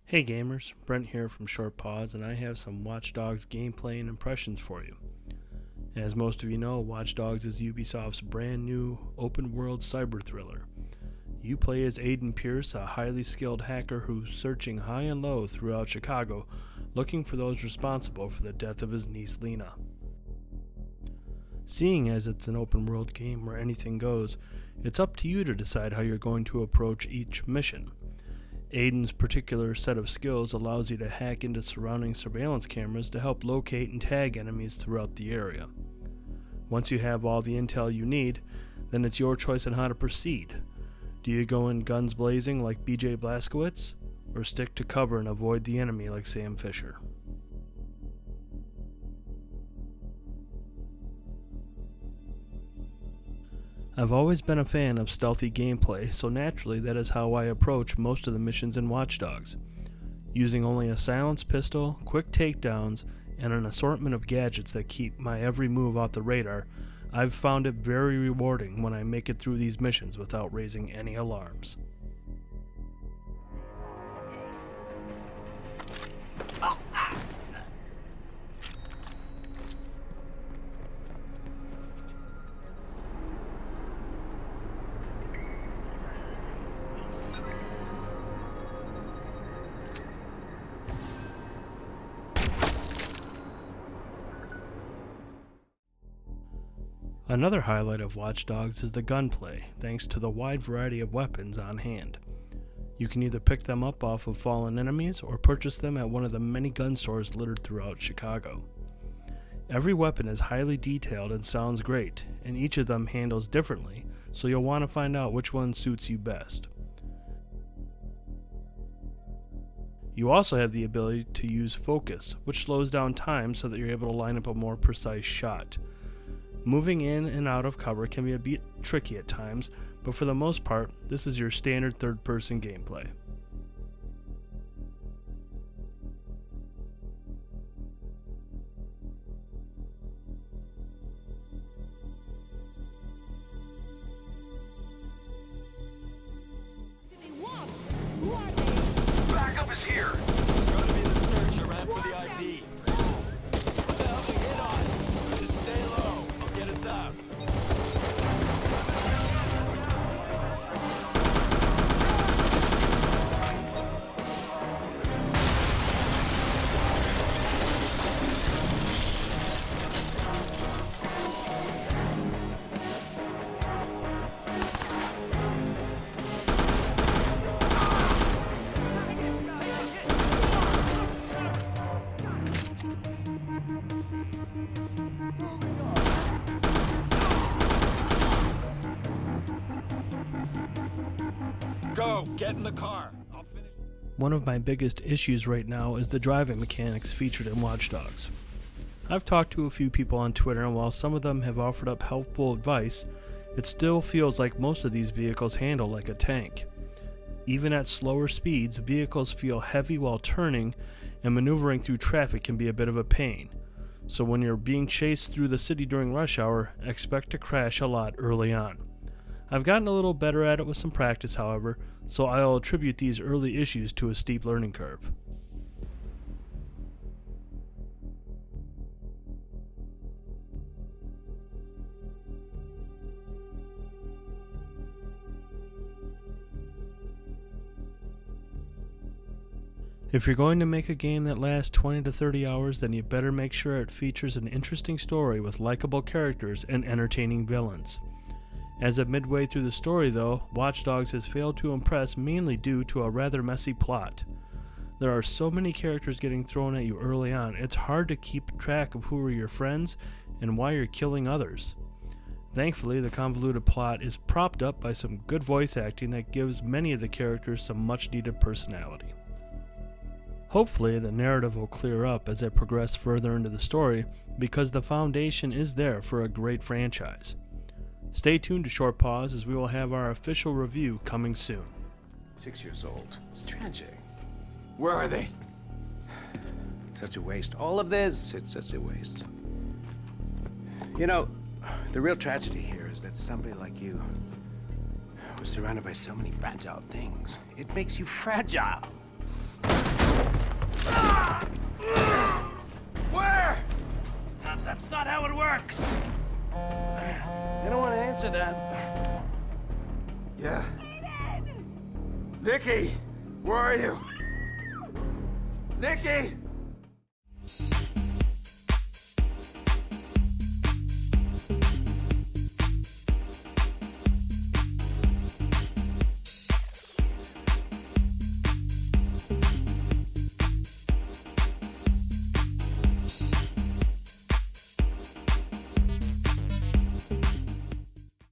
Hey gamers, Brent here from Short Pause, and I have some Watch Dogs gameplay and impressions for you. As most of you know, Watch Dogs is Ubisoft's brand new open world cyber thriller. You play as Aiden Pierce, a highly skilled hacker who's searching high and low throughout Chicago, looking for those responsible for the death of his niece Lena. Seeing as it's an open world game where anything goes, it's up to you to decide how you're going to approach each mission. Aiden's particular set of skills allows you to hack into surrounding surveillance cameras to help locate and tag enemies throughout the area. Once you have all the intel you need, then it's your choice on how to proceed. Do you go in guns blazing like BJ Blazkowicz, or stick to cover and avoid the enemy like Sam Fisher? I've always been a fan of stealthy gameplay, so naturally that is how I approach most of the missions in Watch Dogs. Using only a silenced pistol, quick takedowns, and an assortment of gadgets that keep my every move off the radar, I've found it very rewarding when I make it through these missions without raising any alarms. Another highlight of Watch Dogs is the gunplay, thanks to the wide variety of weapons on hand. You can either pick them up off of fallen enemies or purchase them at one of the many gun stores littered throughout Chicago. Every weapon is highly detailed and sounds great, and each of them handles differently, so you'll want to find out which one suits you best. You also have the ability to use focus, which slows down time so that you're able to line up a more precise shot. Moving in and out of cover can be a bit tricky at times, but for the most part, this is your standard third-person gameplay. Backup is here! Gonna be the search around for the ID. What the hell we hit on? Just stay low. I'll get us out. Go! Get in the car. I'll finish. One of my biggest issues right now is the driving mechanics featured in Watch Dogs. I've talked to a few people on Twitter, and while some of them have offered up helpful advice, it still feels like most of these vehicles handle like a tank. Even at slower speeds, vehicles feel heavy while turning, and maneuvering through traffic can be a bit of a pain. So when you're being chased through the city during rush hour, expect to crash a lot early on. I've gotten a little better at it with some practice, however, so I'll attribute these early issues to a steep learning curve. If you're going to make a game that lasts 20 to 30 hours, then you better make sure it features an interesting story with likable characters and entertaining villains. As of midway through the story, though, Watch Dogs has failed to impress mainly due to a rather messy plot. There are so many characters getting thrown at you early on, it's hard to keep track of who are your friends and why you're killing others. Thankfully, the convoluted plot is propped up by some good voice acting that gives many of the characters some much-needed personality. Hopefully, the narrative will clear up as I progress further into the story, because the foundation is there for a great franchise. Stay tuned to Short Pause, as we will have our official review coming soon. 6 years old. It's tragic. Where are they? Such a waste. All of this, it's such a waste. You know, the real tragedy here is that somebody like you was surrounded by so many fragile things. It makes you fragile. Where? That's not how it works. You don't want to answer that. Yeah. Nikki, where are you? Nikki!